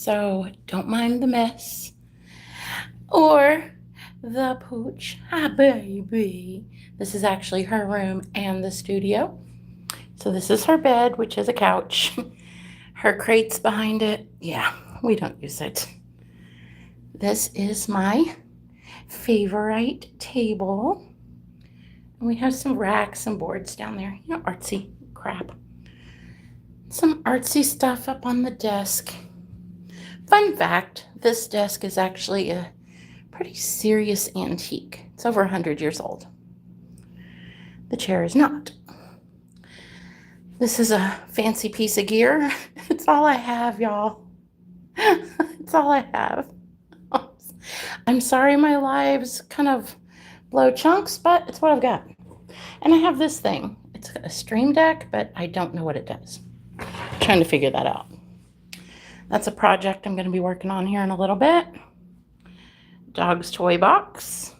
so don't mind the mess or the pooch. Hi, baby. This is actually her room and the studio. So this is her bed, which is a couch. Her crates behind it. Yeah, we don't use it. This is my favorite table. And we have some racks and boards down there. You know, artsy crap. Some artsy stuff up on the desk. Fun fact, this desk is actually a pretty serious antique. It's over 100 years old. The chair is not. This is a fancy piece of gear. It's all I have, y'all. It's all I have. I'm sorry my lives kind of blow chunks, but it's what I've got. And I have this thing. It's a stream deck, but I don't know what it does. I'm trying to figure that out. That's a project I'm going to be working on here in a little bit. Dog's toy box.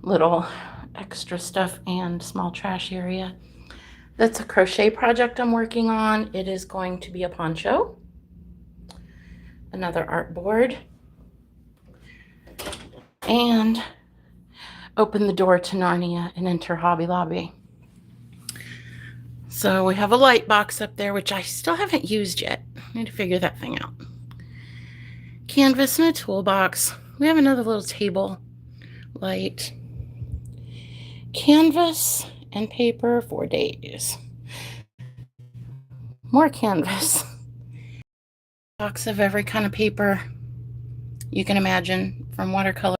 Little extra stuff and small trash area. That's a crochet project I'm working on. It is going to be a poncho. Another art board. And open the door to Narnia and enter Hobby Lobby. So we have a light box up there, which I still haven't used yet. I need to figure that thing out. Canvas and a toolbox. We have another little table light. Canvas and paper for days. More canvas. Box of every kind of paper you can imagine, from watercolor,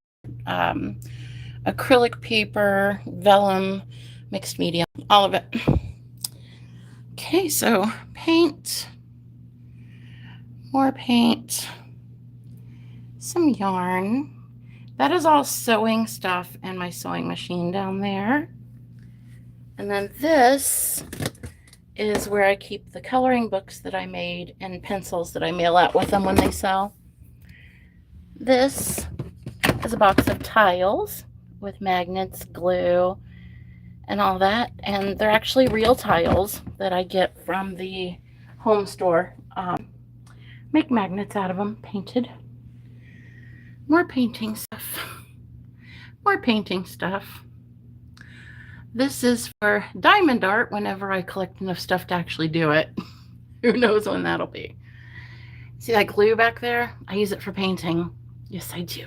acrylic paper, vellum, mixed media, all of it. Okay, so paint, more paint, some yarn. That is all sewing stuff and my sewing machine down there. And then this is where I keep the coloring books that I made and pencils that I mail out with them when they sell. This is a box of tiles with magnets, glue, and all that. And they're actually real tiles that I get from the home store. Make magnets out of them, painted. More painting stuff. More painting stuff. This is for diamond art whenever I collect enough stuff to actually do it. Who knows when that'll be. See that glue back there? I use it for painting. Yes, I do.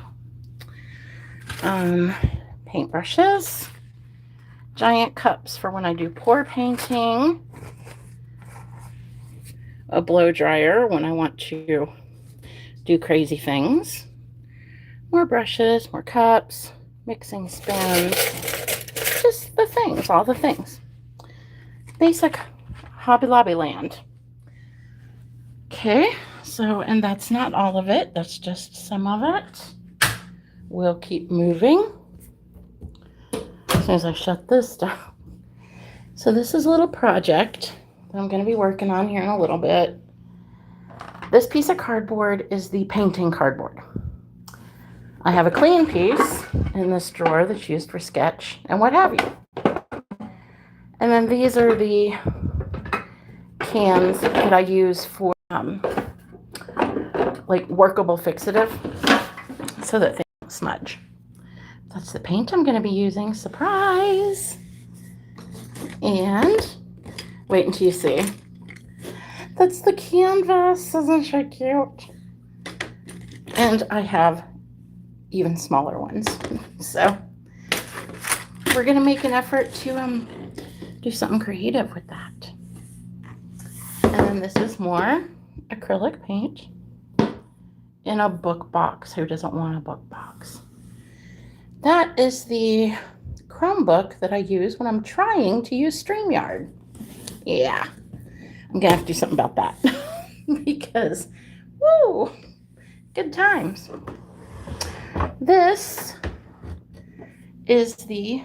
Paintbrushes. Giant cups for when I do pour painting. A blow dryer when I want to do crazy things. More brushes, more cups, mixing spoons. Just the things, all the things. Basic Hobby Lobby land. Okay, so, and that's not all of it. That's just some of it. We'll keep moving as soon as I shut this down. So this is a little project that I'm going to be working on here in a little bit. This piece of cardboard is the painting cardboard. I have a clean piece in this drawer that's used for sketch and what have you. And then these are the cans that I use for like workable fixative so that they don't smudge. That's the paint I'm going to be using. Surprise! And wait until you see. That's the canvas. Isn't she cute? And I have even smaller ones. So we're going to make an effort to do something creative with that. And then this is more acrylic paint in a book box. Who doesn't want a book box? That is the Chromebook that I use when I'm trying to use StreamYard. Yeah, I'm going to have to do something about that because, woo, good times. This is the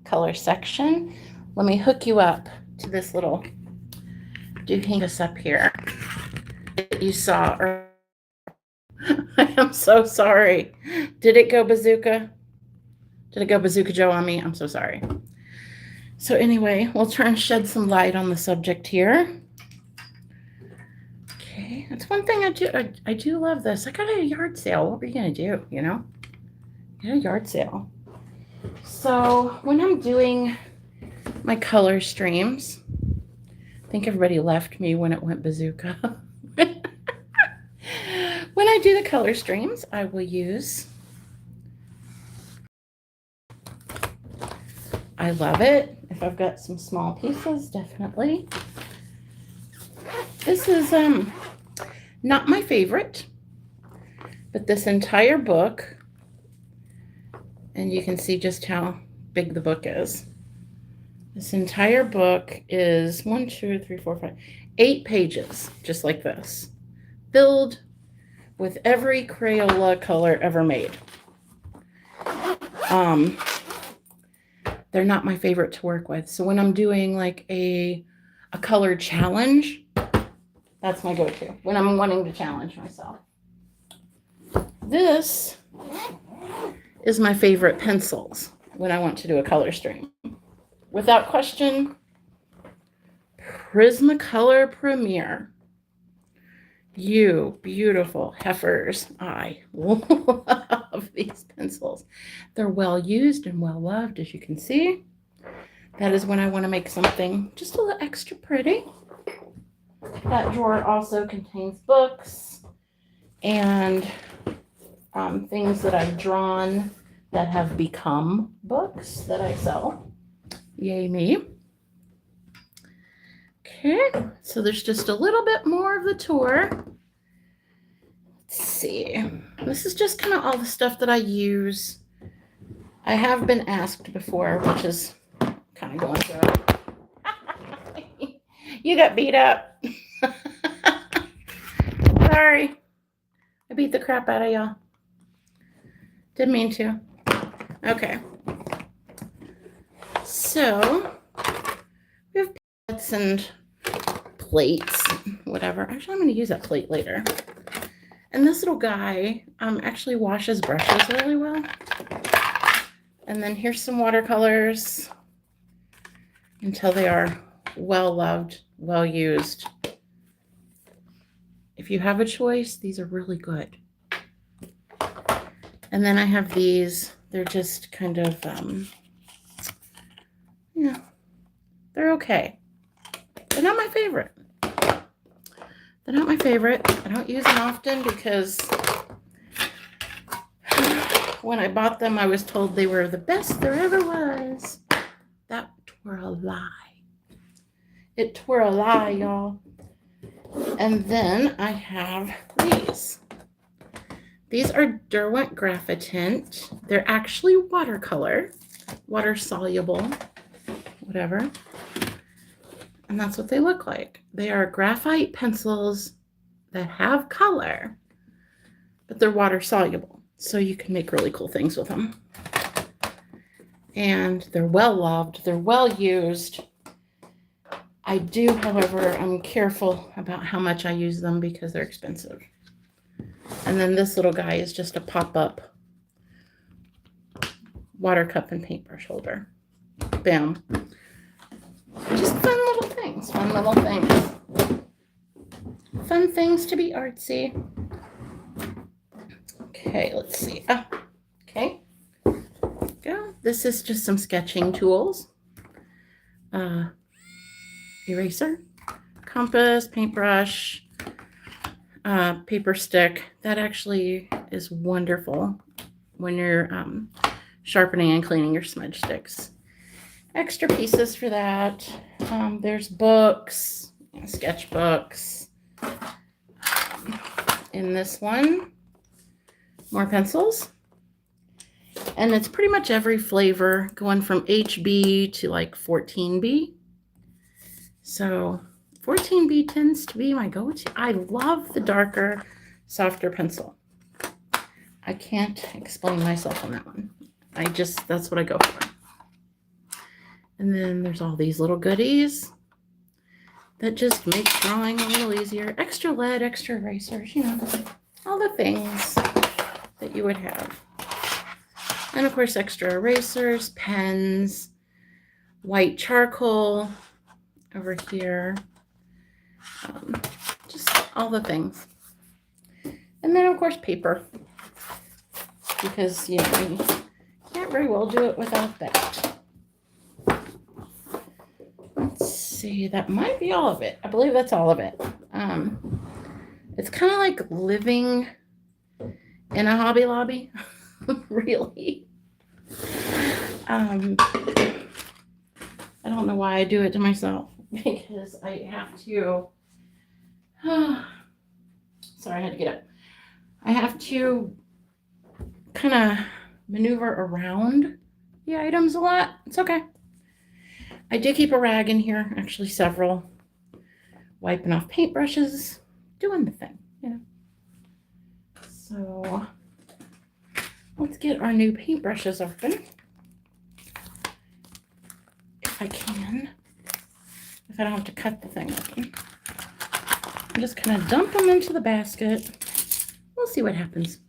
color section. Let me hook you up to this little doohingus up here that you saw earlier. I am so sorry. Did it go bazooka? Did it go bazooka Joe on me? I'm so sorry. So anyway, we'll try and shed some light on the subject here. Okay, That's one thing I do. I do love this. I got a yard sale. What were you going to do, you know? Get a yard sale. So when I'm doing my color streams, I think everybody left me when it went bazooka. When I do the color streams, I will use, I love it. If I've got some small pieces, definitely. This is not my favorite, but this entire book, and you can see just how big the book is. This entire book is 1, 2, 3, 4, 5, 8 pages, just like this, filled with every Crayola color ever made. They're not my favorite to work with. So when I'm doing like a color challenge, that's my go-to when I'm wanting to challenge myself. This is my favorite pencils when I want to do a color stream. Without question, Prismacolor Premier. You beautiful heifers. I love these pencils. They're well used and well loved, as you can see. That is when I want to make something just a little extra pretty. That drawer also contains books and things that I've drawn that have become books that I sell. Yay me. Okay, so there's just a little bit more of the tour. Let's see. This is just kind of all the stuff that I use. I have been asked before, which is kind of going through it. You got beat up. Sorry. I beat the crap out of y'all. Didn't mean to. Okay. So, we have plates and plates, whatever. Actually, I'm going to use that plate later. And this little guy actually washes brushes really well. And then here's some watercolors until they are well loved, well used. If you have a choice, these are really good. And then I have these. They're just kind of, yeah, they're okay. They're not my favorite. They're not my favorite. I don't use them often because when I bought them, I was told they were the best there ever was. That were a lie. It were a lie, y'all. And then I have these. These are Derwent Graphitint. They're actually watercolor, water soluble, whatever. And that's what they look like. They are graphite pencils that have color, but they're water soluble. So you can make really cool things with them. And they're well loved. They're well used. I do, however, I'm careful about how much I use them because they're expensive. And then this little guy is just a pop-up water cup and paintbrush holder. Bam. Just fun little things. Fun little things. Fun things to be artsy. Okay, let's see. Okay. Go. This is just some sketching tools. Eraser, compass, paintbrush, paper stick. That actually is wonderful when you're sharpening and cleaning your smudge sticks. Extra pieces for that. There's books, sketchbooks. In this one, more pencils. And it's pretty much every flavor going from HB to like 14B. So 14B tends to be my go-to. I love the darker, softer pencil. I can't explain myself on that one. That's what I go for. And then there's all these little goodies that just make drawing a little easier. Extra lead, extra erasers, you know, all the things that you would have. And of course, extra erasers, pens, white charcoal over here. Just all the things. And then, of course, paper. Because, you can't very well do it without that. Let's see. That might be all of it. I believe that's all of it. It's kind of like living in a Hobby Lobby, really. I don't know why I do it to myself, because I have to, sorry, I had to get up. I have to kind of maneuver around the items a lot. It's okay. I did keep a rag in here, actually several, wiping off paintbrushes, doing the thing, So let's get our new paintbrushes open. If I can. If I don't have to cut the thing open. I'm just kind of dump them into the basket. We'll see what happens.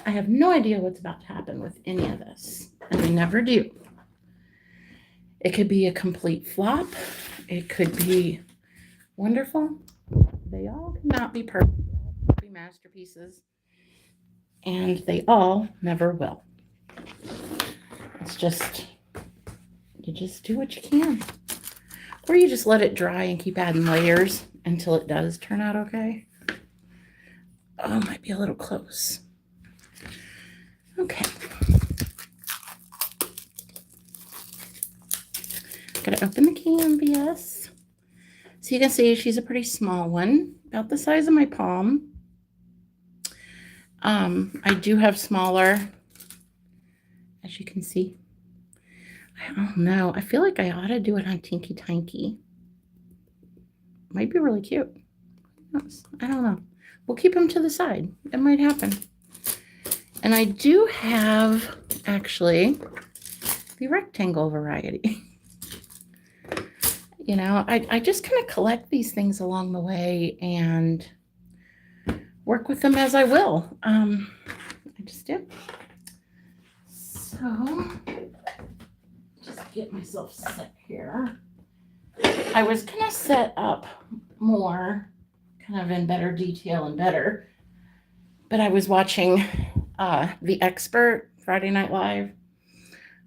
I have no idea what's about to happen with any of this, and I never do. It could be a complete flop. It could be wonderful. They all cannot be perfect. They all cannot be masterpieces, and they all never will. It's just, you just do what you can. Or you just let it dry and keep adding layers until it does turn out okay. Oh, might be a little close. Okay. Gotta open the canvas. So you can see she's a pretty small one, about the size of my palm. I do have smaller, as you can see. I don't know. I feel like I ought to do it on Tinky Tinky. Might be really cute. I don't know. We'll keep them to the side. It might happen. And I do have, actually, the rectangle variety. I just kind of collect these things along the way and work with them as I will. I just do. So, just get myself set here. I was going to set up more, kind of in better detail and better, but I was watching The Expert Friday Night Live.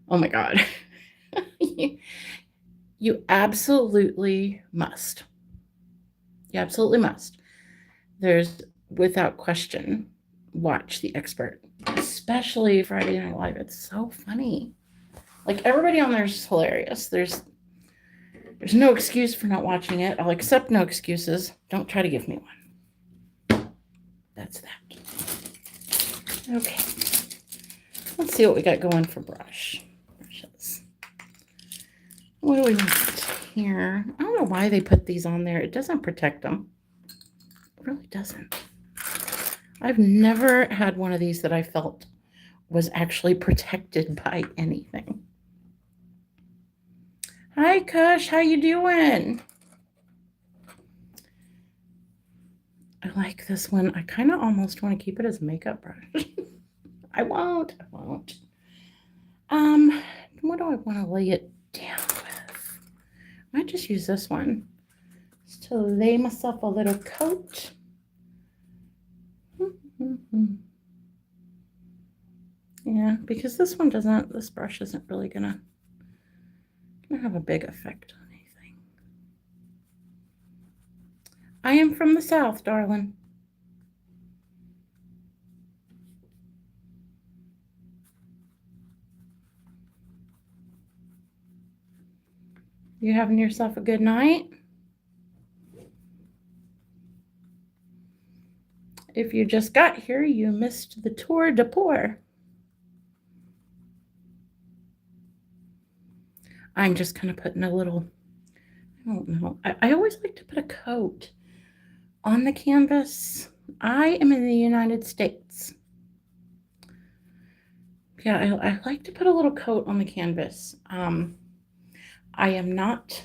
Oh my God. You absolutely must. You absolutely must. There's, without question, watch The Expert, especially Friday Night Live. It's so funny. Like, everybody on there is hilarious. There's no excuse for not watching it. I'll accept no excuses. Don't try to give me one. That's that. Okay. Let's see what we got going for brushes. What do we want here? I don't know why they put these on there. It doesn't protect them. It really doesn't. I've never had one of these that I felt was actually protected by anything. Hi, Kush. How you doing? I like this one. I kind of almost want to keep it as a makeup brush. I won't. What do I want to lay it down with? I might just use this one just to lay myself a little coat. Yeah, because this brush isn't really gonna have a big effect on anything. I am from the South, darling. You having yourself a good night? If you just got here, you missed the tour de pour. I'm just kind of putting a little, I don't know. I always like to put a coat on the canvas. I am in the United States. Yeah, I like to put a little coat on the canvas. I am not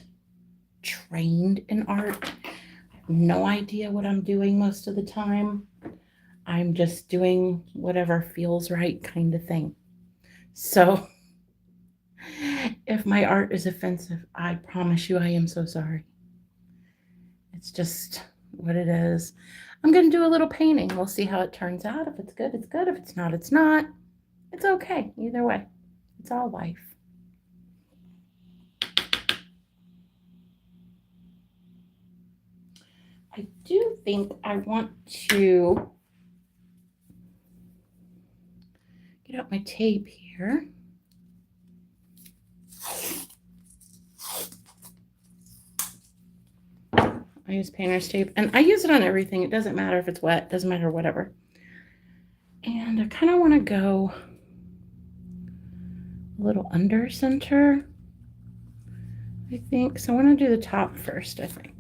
trained in art. I have no idea what I'm doing most of the time. I'm just doing whatever feels right kind of thing. So if my art is offensive, I promise you I am so sorry. It's just what it is. I'm going to do a little painting. We'll see how it turns out. If it's good, it's good. If it's not, it's not. It's okay. Either way, it's all life. I do think I want to get out my tape here. I use painter's tape, and I use it on everything. It doesn't matter if it's wet, it doesn't matter, whatever. And I kind of want to go a little under center, I think. So I want to do the top first, I think.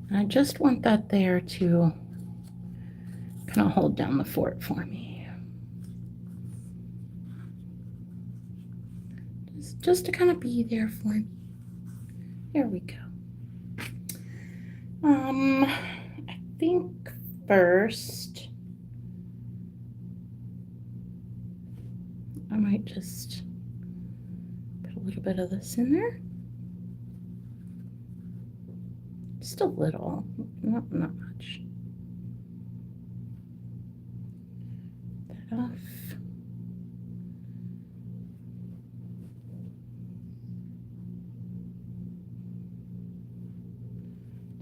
And I just want that there to kind of hold down the fort for me. Just to kind of be there for me. There we go. I think first I might just put a little bit of this in there. Just a little, not much. That off.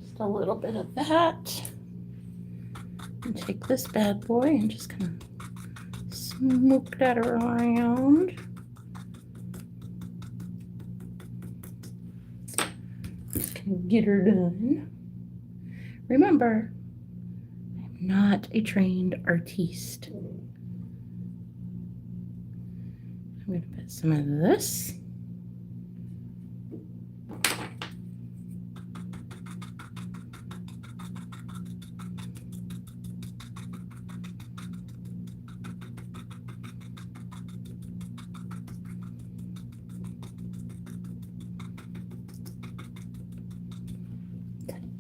Just a little bit of that. And take this bad boy and just kind of smoke that around. Just gonna get her done. Remember, I'm not a trained artiste. I'm gonna put some of this.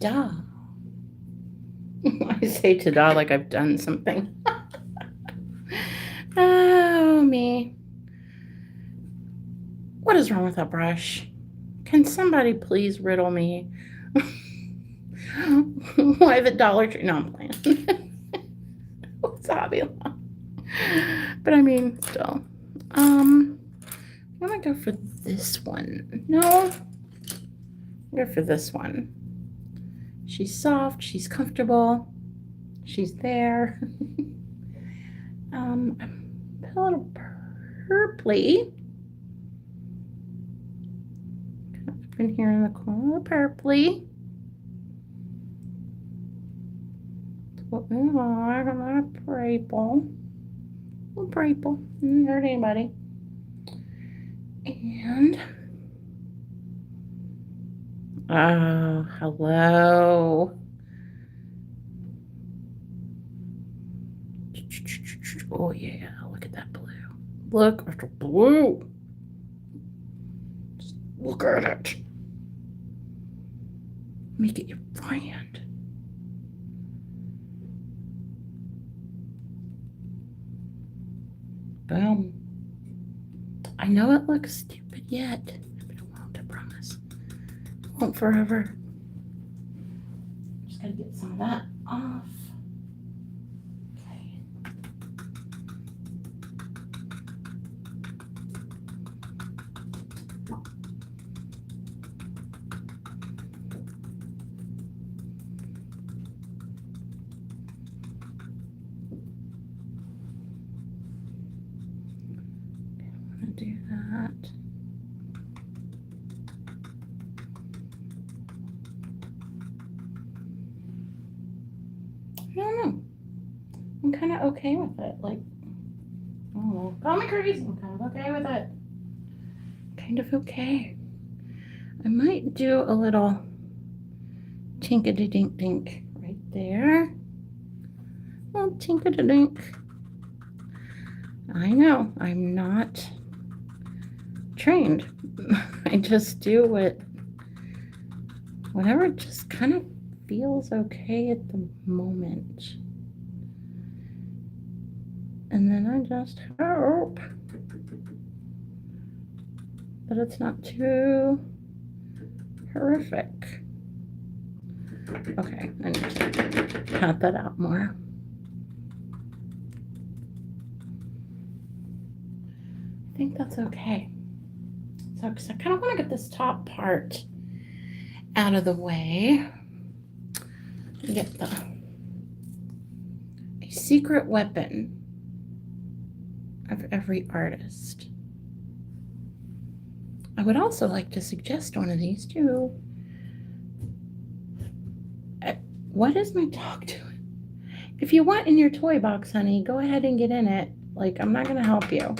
Ta-da. I say ta-da like I've done something. Oh, me. What is wrong with that brush? Can somebody please riddle me why the Dollar Tree? No, I'm playing. It's Hobby Lobby. But I mean, still. I'm gonna go for this one. No, I'll go for this one. She's soft, she's comfortable, she's there. Put a little purpley. Up in here in the corner, purpley. That's what we like. I'm not a purple. A little purple. Didn't hurt anybody. And oh, hello. Oh yeah, look at that blue. Look at the blue. Just look at it. Make it your friend. Boom. I know it looks stupid yet, but it won't, I promise. It won't forever. Just gotta get some of that off. Okay. Do that. I don't know. I'm kind of okay with it. Like, I don't know. Call me crazy. I'm kind of okay with it. Kind of okay. I might do a little tinkity-dink-dink right there. A little tinkity-dink. I know. I'm not trained. I just do whatever just kind of feels okay at the moment. And then I just hope that it's not too horrific. Okay, I need to pat that out more. I think that's okay. So, because I kind of want to get this top part out of the way. Get a secret weapon of every artist. I would also like to suggest one of these too. What is my dog doing? If you want in your toy box, honey, go ahead and get in it. Like, I'm not going to help you.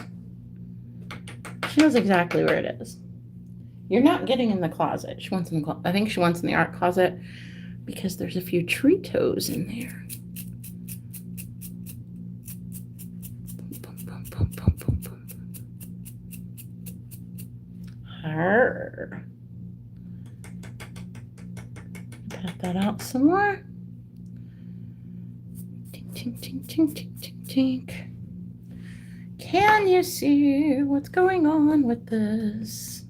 She knows exactly where it is. You're not getting in the closet. She wants in the closet. I think she wants in the art closet because there's a few tree toes in there. Boom, boom, boom, boom, boom, boom, boom. Her. Pat that out some more. Tink, tink, tink, tink, tink, tink, tink. Can you see what's going on with this?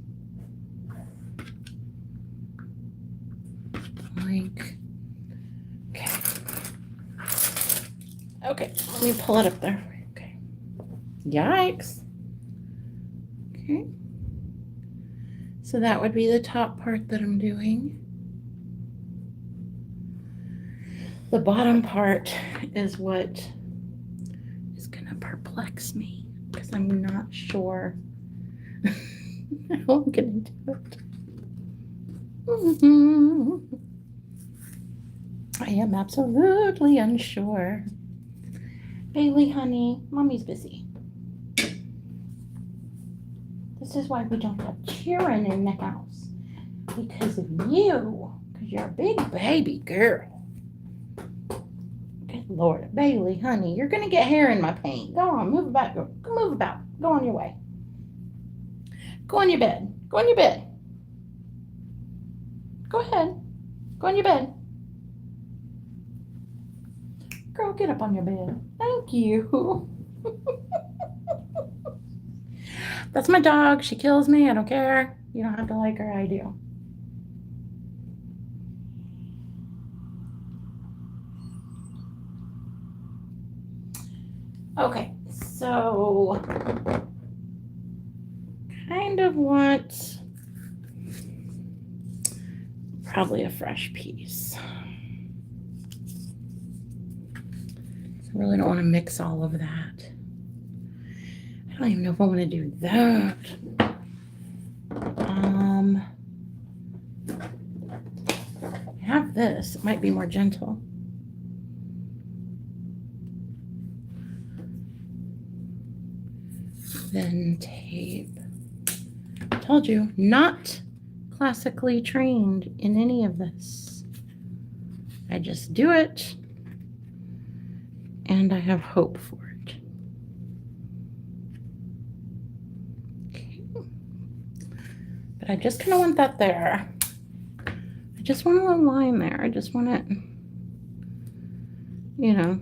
Like, okay. Okay, let me pull it up there. Okay. Yikes. Okay. So that would be the top part that I'm doing. The bottom part is what is going to perplex me because I'm not sure how I'm going to do it. I am absolutely unsure. Bailey, honey, mommy's busy. This is why we don't have children in the house. Because of you. Because you're a big baby girl. Good Lord. Bailey, honey, you're going to get hair in my paint. Go on, move about. Go move about. Go on your way. Go on your bed. Go on your bed. Go ahead. Go on your bed. Girl, get up on your bed. Thank you. That's my dog. She kills me. I don't care. You don't have to like her. I do. Okay, so kind of want probably a fresh piece. I really don't want to mix all of that. I don't even know if I want to do that. I have this. It might be more gentle. Then tape. I told you, not classically trained in any of this. I just do it, and I have hope for it. Okay. But I just kind of want that there. I just want a little line there. I just want it, you know,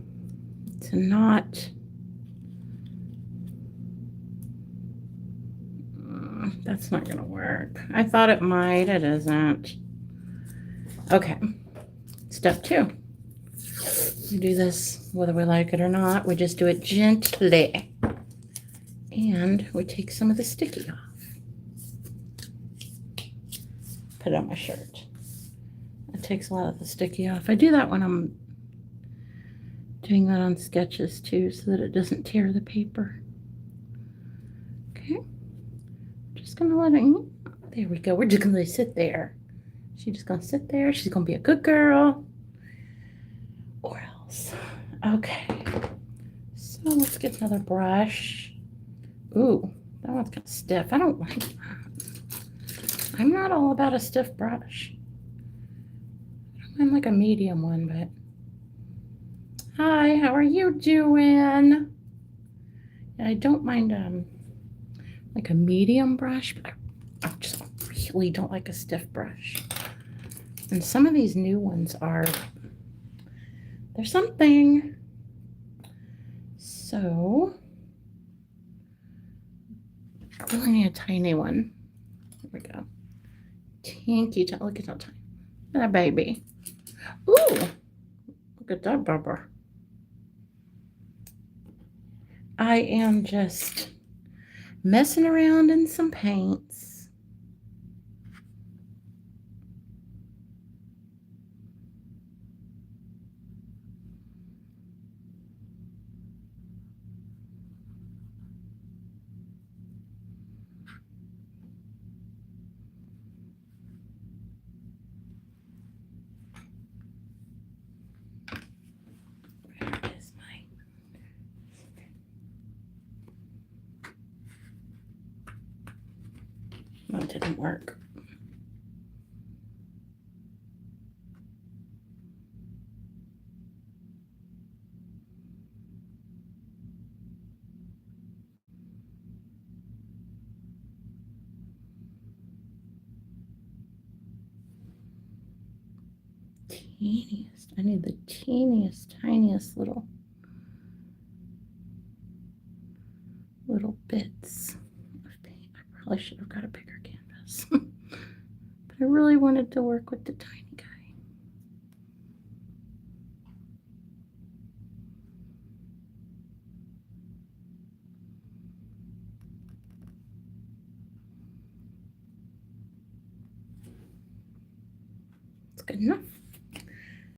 to not... That's not going to work. I thought it might. It isn't. Okay. Step 2. We do this whether we like it or not. We just do it gently. And we take some of the sticky off. Put it on my shirt. It takes a lot of the sticky off. I do that when I'm doing that on sketches too, so that it doesn't tear the paper. Okay. Just gonna let it, there we go. We're just gonna sit there. She's just gonna sit there. She's gonna be a good girl. Or else. Okay. So let's get another brush. Ooh, that one's kind of stiff. I don't like that. I'm not all about a stiff brush. I'm like a medium one, but. Hi, how are you doing? I don't mind like a medium brush, but I just really don't like a stiff brush. And some of these new ones are, there's something. So I really need a tiny one. There we go. Tinky, look at how tiny. That baby. Ooh, look at that bumper. I am just messing around in some paints. Where is my... That didn't work. Teeniest. I need the teeniest, tiniest little bits of paint. I probably should have got a bigger canvas. But I really wanted to work with the tiny guy. It's good enough.